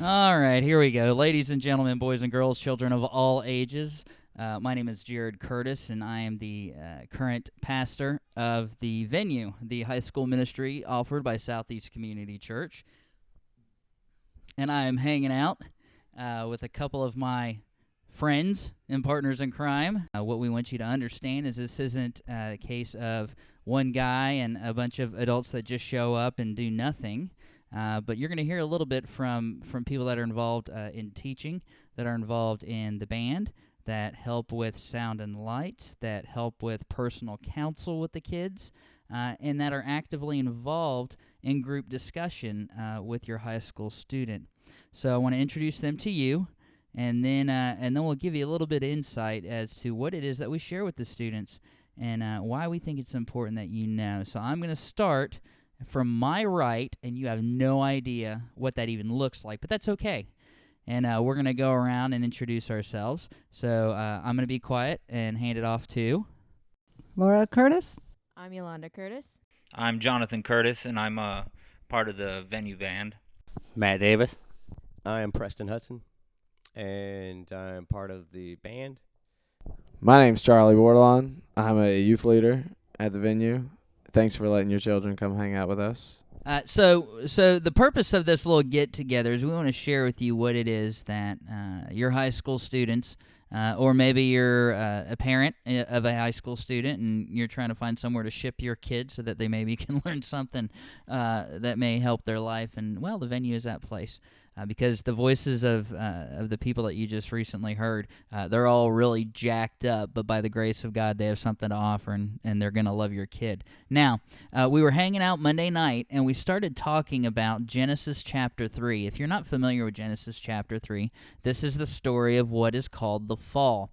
All right, here we go. Ladies and gentlemen, boys and girls, children of all ages, my name is Jared Curtis, and I am the current pastor of the venue, the high school ministry offered by Southeast Community Church. And I am hanging out with a couple of my friends and partners in crime. What we want you to understand is this isn't a case of one guy and a bunch of adults that just show up and do nothing. But you're going to hear a little bit from people that are involved in teaching, that are involved in the band, that help with sound and lights, that help with personal counsel with the kids, and that are actively involved in group discussion with your high school student. So I want to introduce them to you, and then we'll give you a little bit of insight as to what it is that we share with the students and why we think it's important that you know. So I'm going to start from my right, and you have no idea what that even looks like, but that's okay. And we're going to go around and introduce ourselves. So I'm going to be quiet and hand it off to Laura Curtis. I'm Yolanda Curtis. I'm Jonathan Curtis, and I'm part of the venue band. Matt Davis. I am Preston Hudson, and I'm part of the band. My name's Charlie Bordelon. I'm a youth leader at the venue. Thanks for letting your children come hang out with us. So the purpose of this little get-together is we want to share with you what it is that your high school students, or maybe you're a parent of a high school student and you're trying to find somewhere to ship your kids so that they maybe can learn something that may help their life. And, well, the venue is that place. Because the voices of the people that you just recently heard, they're all really jacked up, but by the grace of God, they have something to offer, and they're going to love your kid. Now, we were hanging out Monday night, and we started talking about Genesis chapter 3. If you're not familiar with Genesis chapter 3, this is the story of what is called the fall.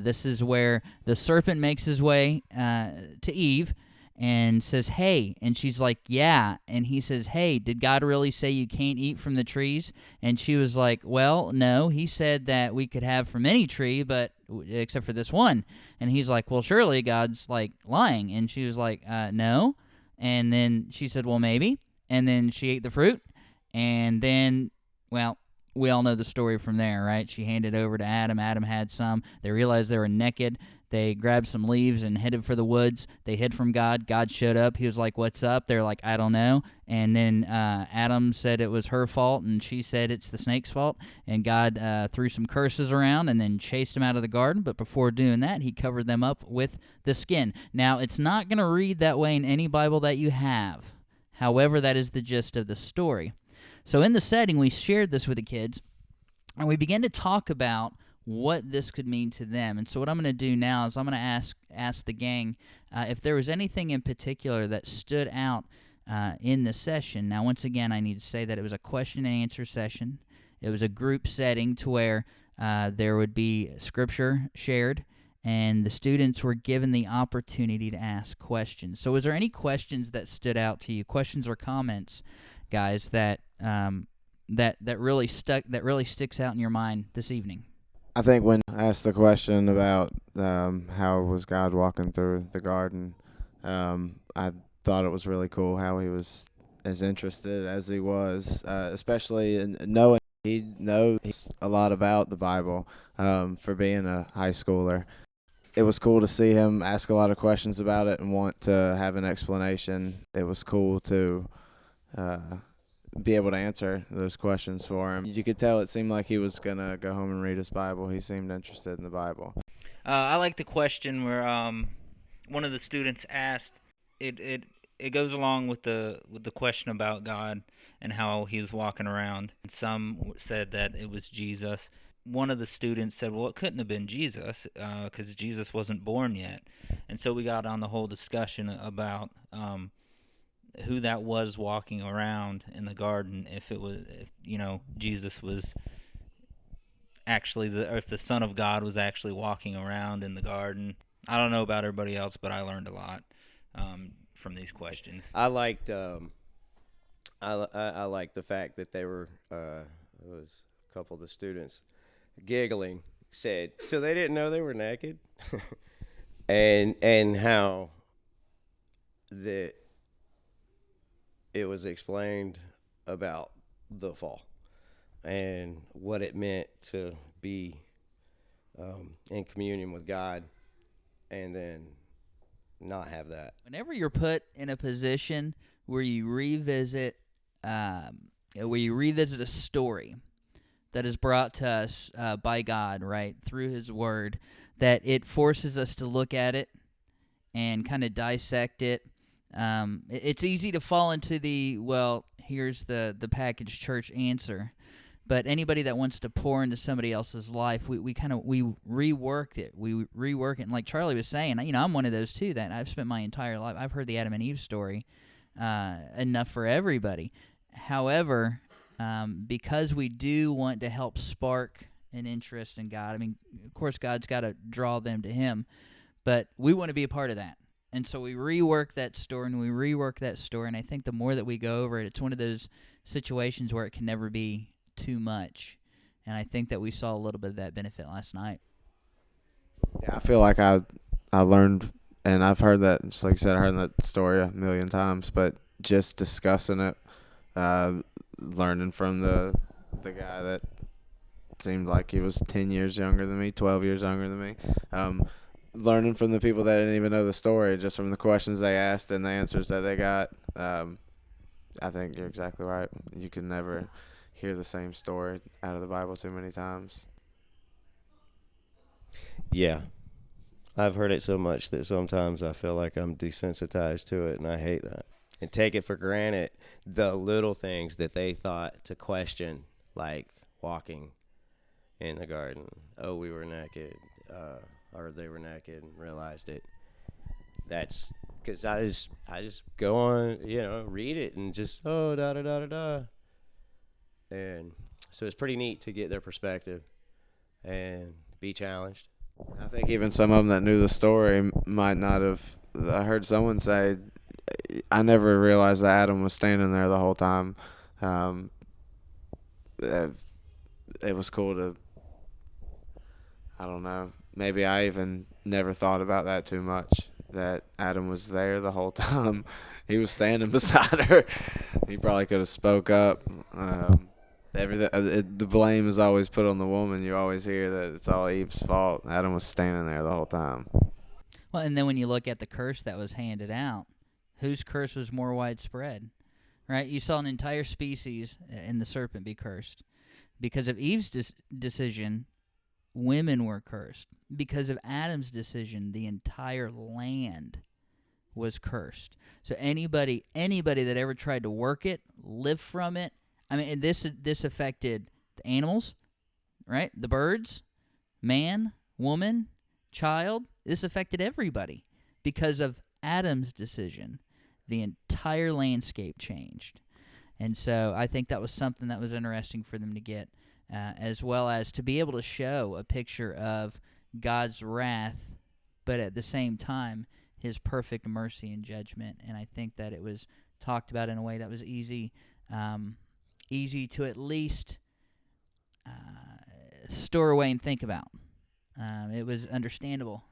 This is where the serpent makes his way to Eve, and says, hey, and she's like, yeah, and he says, hey, did God really say you can't eat from the trees? And she was like, well, no, he said that we could have from any tree, but except for this one. And he's like, well, surely God's like lying. And she was like, no. And then she said, well, maybe. And then she ate the fruit, and then, well, we all know the story from there, right? She handed it over to Adam. Adam had some. They realized they were naked. They grabbed some leaves and headed for the woods. They hid from God. God showed up. He was like, what's up? They're like, I don't know. And then Adam said it was her fault, and she said it's the snake's fault. And God threw some curses around and then chased them out of the garden. But before doing that, he covered them up with the skin. Now, it's not going to read that way in any Bible that you have. However, that is the gist of the story. So in the setting, we shared this with the kids, and we began to talk about what this could mean to them. And so what I'm going to do now is I'm going to ask the gang if there was anything in particular that stood out in the session. Now, once again, I need to say that it was a question and answer session. It was a group setting to where there would be scripture shared, and the students were given the opportunity to ask questions. So was there any questions that stood out to you, questions or comments, guys, that really sticks out in your mind this evening? I think when I asked the question about how was God walking through the garden, I thought it was really cool how he was as interested as he was, especially in knowing he knows a lot about the Bible for being a high schooler. It was cool to see him ask a lot of questions about it and want to have an explanation. It was cool to be able to answer those questions for him. You could tell it seemed like he was going to go home and read his Bible. He seemed interested in the Bible. I like the question where one of the students asked, it goes along with the question about God and how he was walking around. And some said that it was Jesus. One of the students said, well, it couldn't have been Jesus because Jesus wasn't born yet. And so we got on the whole discussion about who that was walking around in the garden, if Jesus was actually or if the Son of God was actually walking around in the garden. I don't know about everybody else, but I learned a lot from these questions. I liked I liked the fact that they were it was a couple of the students giggling said, so they didn't know they were naked, and how that it was explained about the fall. and what it meant to be in communion with God, and then not have that. Whenever you're put in a position where you revisit a story that is brought to us by God, right, through His Word, that it forces us to look at it and kind of dissect it. It's easy to fall into the, well, here's the packaged church answer. But anybody that wants to pour into somebody else's life, we rework it. We rework it. And like Charlie was saying, I'm one of those too, that I've spent my entire life, I've heard the Adam and Eve story enough for everybody. However, because we do want to help spark an interest in God, I mean, of course, God's got to draw them to Him, but we want to be a part of that. And so we rework that story, and I think the more that we go over it, it's one of those situations where it can never be too much, and I think that we saw a little bit of that benefit last night. Yeah, I feel like I learned, and I've heard that, just like I said, I heard that story a million times, but just discussing it, learning from the guy that seemed like he was 10 years younger than me, 12 years younger than me, learning from the people that didn't even know the story, just from the questions they asked and the answers that they got. I think you're exactly right. You can never hear the same story out of the Bible too many times. Yeah. I've heard it so much that sometimes I feel like I'm desensitized to it, and I hate that. And take it for granted the little things that they thought to question, like walking in the garden. Oh, we were naked, or they were naked and realized it. That's because I just go on, read it and just, da-da-da-da-da. And so it's pretty neat to get their perspective and be challenged. I think even some of them that knew the story might not have. I heard someone say, I never realized that Adam was standing there the whole time. It was cool to, I don't know, maybe I even never thought about that too much, that Adam was there the whole time. He was standing beside her. He probably could have spoke up. Everything. The blame is always put on the woman. You always hear that it's all Eve's fault. Adam was standing there the whole time. Well, and then when you look at the curse that was handed out, whose curse was more widespread, right? You saw an entire species in the serpent be cursed. Because of Eve's decision, women were cursed. Because of Adam's decision, the entire land was cursed. So anybody that ever tried to work it, live from it, I mean, this affected the animals, right? The birds, man, woman, child. This affected everybody. Because of Adam's decision, the entire landscape changed. And so I think that was something that was interesting for them to get, as well as to be able to show a picture of God's wrath, but at the same time, His perfect mercy and judgment. And I think that it was talked about in a way that was easy to at least store away and think about. It was understandable,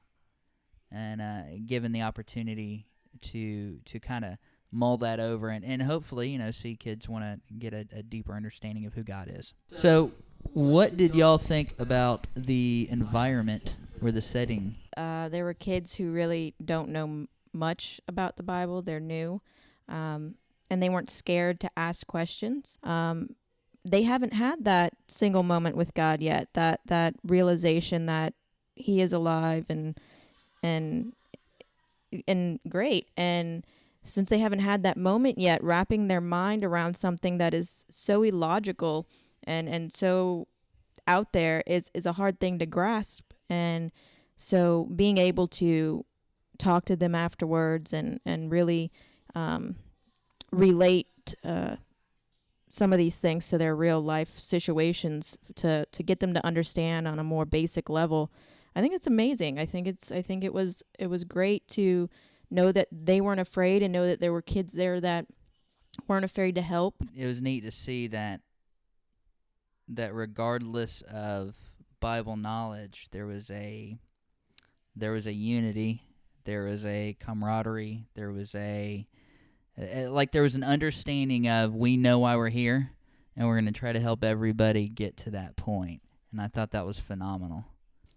and given the opportunity to kind of mull that over and hopefully, see kids want to get a deeper understanding of who God is. So what did y'all think about the environment or the setting? There were kids who really don't know much about the Bible. They're new, and they weren't scared to ask questions. They haven't had that single moment with God yet, that realization that He is alive and great. And since they haven't had that moment yet, wrapping their mind around something that is so illogical and so out there is a hard thing to grasp. And so being able to talk to them afterwards and really relate some of these things to their real life situations to get them to understand on a more basic level, I think it's amazing. I think it was great to know that they weren't afraid and know that there were kids there that weren't afraid to help. It was neat to see that regardless of Bible knowledge, there was a unity, there was a camaraderie, there was an understanding of, we know why we're here, and we're going to try to help everybody get to that point. And I thought that was phenomenal.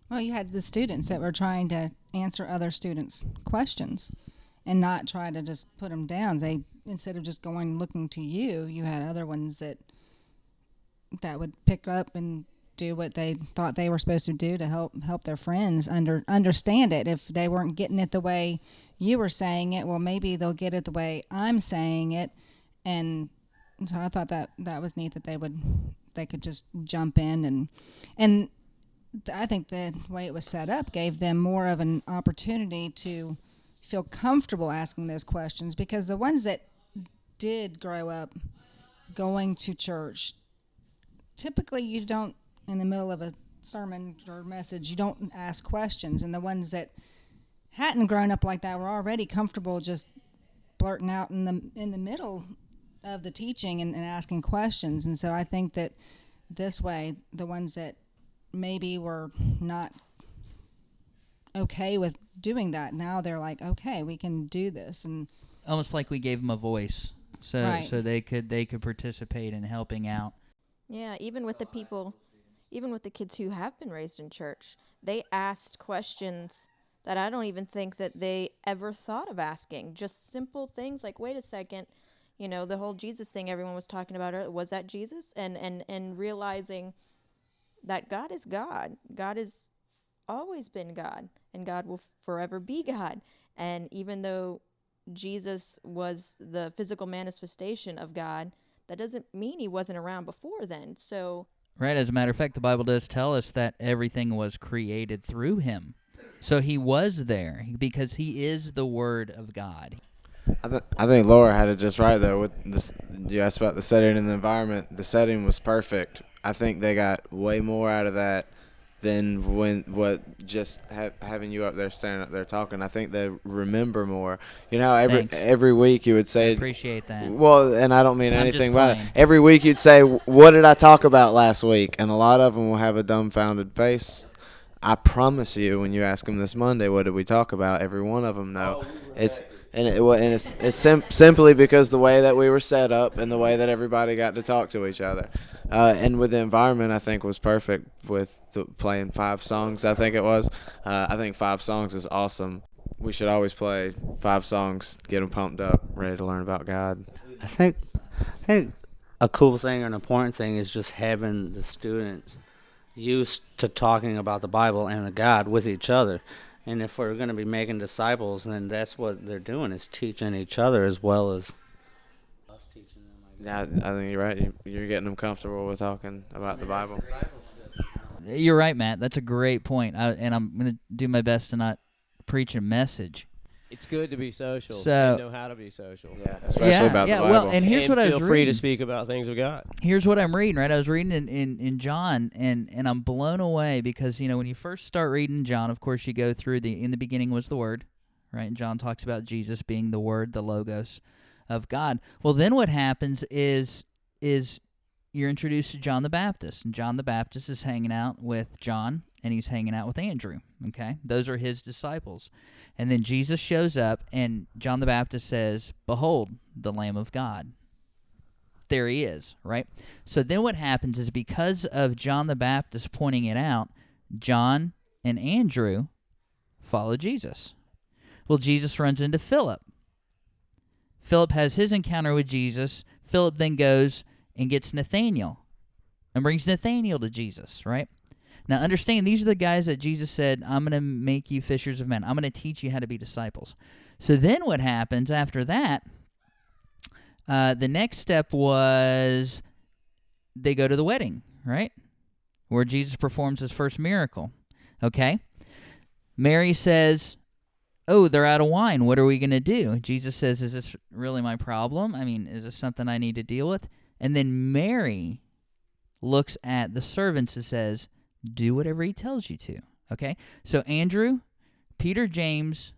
Well, you had the students that were trying to answer other students' questions and not try to just put them down. They, instead of just going looking to you, you had other ones that would pick up and do what they thought they were supposed to do to help their friends understand it. If they weren't getting it the way you were saying it, well, maybe they'll get it the way I'm saying it. And so I thought that was neat that they could just jump in and I think the way it was set up gave them more of an opportunity to feel comfortable asking those questions, because the ones that did grow up going to church, typically you don't, in the middle of a sermon or message, you don't ask questions. And the ones that hadn't grown up like that were already comfortable just blurting out in the middle of the teaching and asking questions. And so I think that this way, the ones that maybe were not okay with doing that, now they're like, okay, we can do this. And Almost like we gave them a voice, so Right. so they could participate in helping out. Yeah, even with the kids who have been raised in church, they asked questions that I don't even think that they ever thought of asking. Just simple things like, wait a second, the whole Jesus thing everyone was talking about earlier, was that Jesus? And realizing that God is God. God has always been God, and God will forever be God. And even though Jesus was the physical manifestation of God, that doesn't mean he wasn't around before then. So, Right, as a matter of fact, the Bible does tell us that everything was created through him. So he was there because he is the Word of God. I think Laura had it just right there with this. You asked about the setting and the environment. The setting was perfect. I think they got way more out of that than having you up there standing up there talking. I think they remember more. Thanks. Every week you would I say, appreciate that. well, and I don't mean I'm anything just about it. playing. Every week you'd say, what did I talk about last week? And a lot of them will have a dumbfounded face. I promise you, when you ask them this Monday, what did we talk about? Every one of them know. It's simply because the way that we were set up and the way that everybody got to talk to each other. And with the environment, I think was perfect with playing 5 songs, I think it was. I think 5 songs is awesome. We should always play 5 songs, get them pumped up, ready to learn about God. I think a cool thing or an important thing is just having the students used to talking about the Bible and the God with each other. And if we're going to be making disciples, then that's what they're doing, is teaching each other as well as us teaching them. Yeah, I think you're right. You're getting them comfortable with talking about the Bible. You're right, Matt. That's a great point. And I'm going to do my best to not preach a message. It's good to be social So- and know how to be social. Yeah, especially about the Bible. Well, and here's what I was feel free reading. to speak about things of God. Here's what I'm reading, right? I was reading in John, and I'm blown away because, when you first start reading John, of course, you go through in the beginning was the Word, right? And John talks about Jesus being the Word, the Logos of God. Well, then what happens is you're introduced to John the Baptist, and John the Baptist is hanging out with John, and he's hanging out with Andrew, okay? Those are his disciples. And then Jesus shows up, and John the Baptist says, "Behold, the Lamb of God." There he is, right? So then what happens is, because of John the Baptist pointing it out, John and Andrew follow Jesus. Well, Jesus runs into Philip. Philip has his encounter with Jesus. Philip then goes and gets Nathanael and brings Nathanael to Jesus, right? Now, understand, these are the guys that Jesus said, I'm going to make you fishers of men. I'm going to teach you how to be disciples. So then what happens after that, the next step was they go to the wedding, right? Where Jesus performs his first miracle, okay? Mary says, oh, they're out of wine. What are we going to do? Jesus says, is this really my problem? I mean, is this something I need to deal with? And then Mary looks at the servants and says, do whatever he tells you to, okay? So Andrew, Peter, James,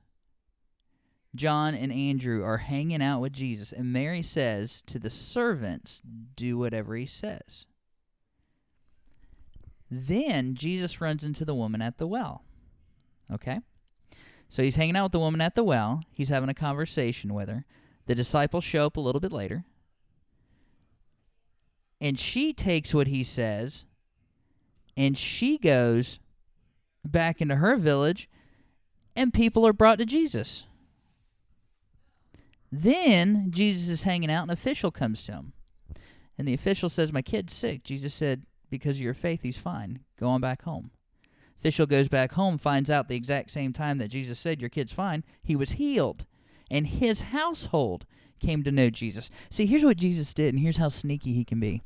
John, and Andrew are hanging out with Jesus, and Mary says to the servants, do whatever he says. Then Jesus runs into the woman at the well, okay? So he's hanging out with the woman at the well. He's having a conversation with her. The disciples show up a little bit later. And she takes what he says, and she goes back into her village, and people are brought to Jesus. Then Jesus is hanging out, and an official comes to him. And the official says, my kid's sick. Jesus said, because of your faith, he's fine. Go on back home. Official goes back home, finds out the exact same time that Jesus said, your kid's fine. He was healed. And his household came to know Jesus. See, here's what Jesus did, and here's how sneaky he can be.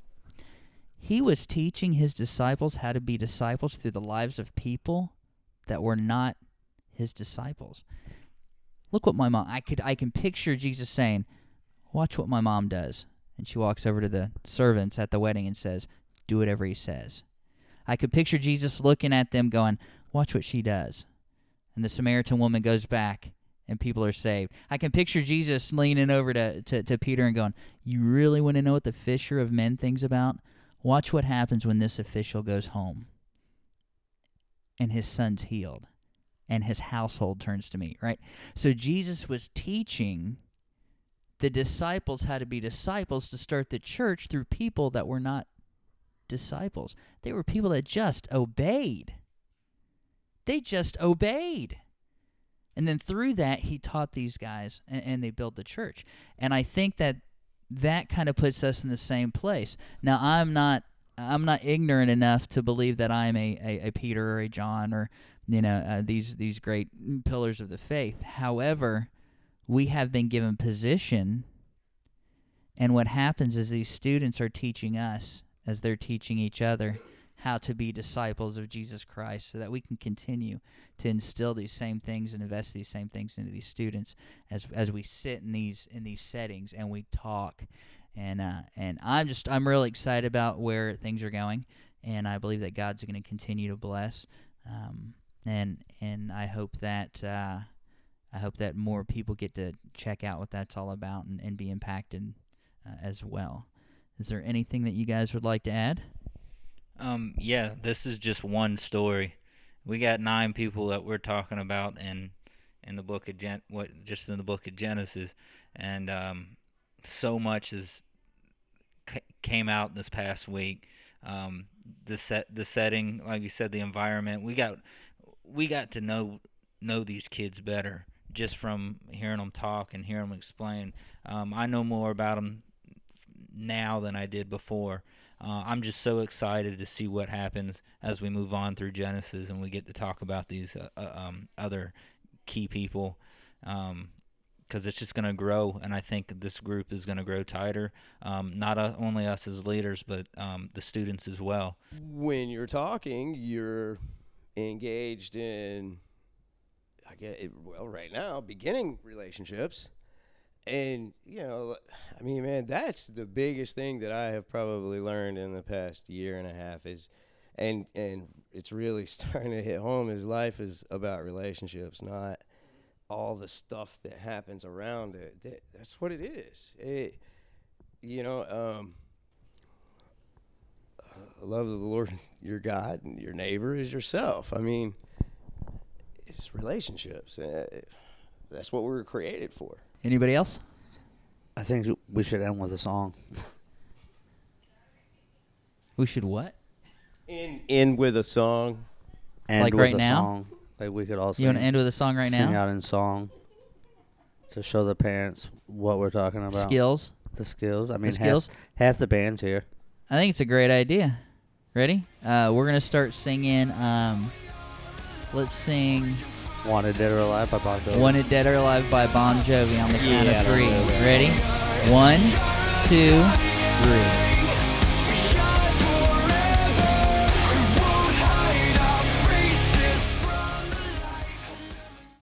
He was teaching his disciples how to be disciples through the lives of people that were not his disciples. Look what my mom, I can picture Jesus saying, watch what my mom does. And she walks over to the servants at the wedding and says, do whatever he says. I could picture Jesus looking at them going, watch what she does. And the Samaritan woman goes back and people are saved. I can picture Jesus leaning over to Peter and going, you really want to know what the fisher of men thinks about? Watch what happens when this official goes home and his son's healed and his household turns to me, right? So Jesus was teaching the disciples how to be disciples to start the church through people that were not disciples. They were people that just obeyed. They just obeyed. And then through that, he taught these guys, and they built the church. And I think that kind of puts us in the same place. Now, I'm not ignorant enough to believe that I'm a Peter or a John or these great pillars of the faith. However, we have been given position, and what happens is these students are teaching us, as they're teaching each other, how to be disciples of Jesus Christ, so that we can continue to instill these same things and invest these same things into these students as we sit in these settings and we talk. And I'm really excited about where things are going, and I believe that God's going to continue to bless. And I hope that more people get to check out what that's all about and be impacted as well. Is there anything that you guys would like to add? Yeah, this is just one story. We got 9 people that we're talking about in the book of in the book of Genesis, and so much came out this past week. The setting, like you said, the environment. We got to know these kids better just from hearing them talk and hearing them explain. I know more about them now than I did before. I'm just so excited to see what happens as we move on through Genesis and we get to talk about these other key people, because it's just going to grow, and I think this group is going to grow tighter, not only us as leaders, but the students as well. When you're talking, you're engaged in, right now, beginning relationships. And, man, that's the biggest thing that I have probably learned in the past year and a half is, and it's really starting to hit home, is life is about relationships, not all the stuff that happens around it. That's what it is. Love the Lord your God and your neighbor as yourself. I mean, it's relationships. That's what we were created for. Anybody else? I think we should end with a song. We should what? End with a song. End like with right a now? Song. Like we could all sing. You want to end with a song right sing now? out in song to show the parents what we're talking about. Skills. The skills. I mean, skills? half the band's here. I think it's a great idea. Ready? We're going to start singing. Let's sing Wanted Dead or Alive by Bon Jovi. Wanted Dead or Alive by Bon Jovi on the count Yeah, of 3. I don't know that. Ready? 1, 2, 3.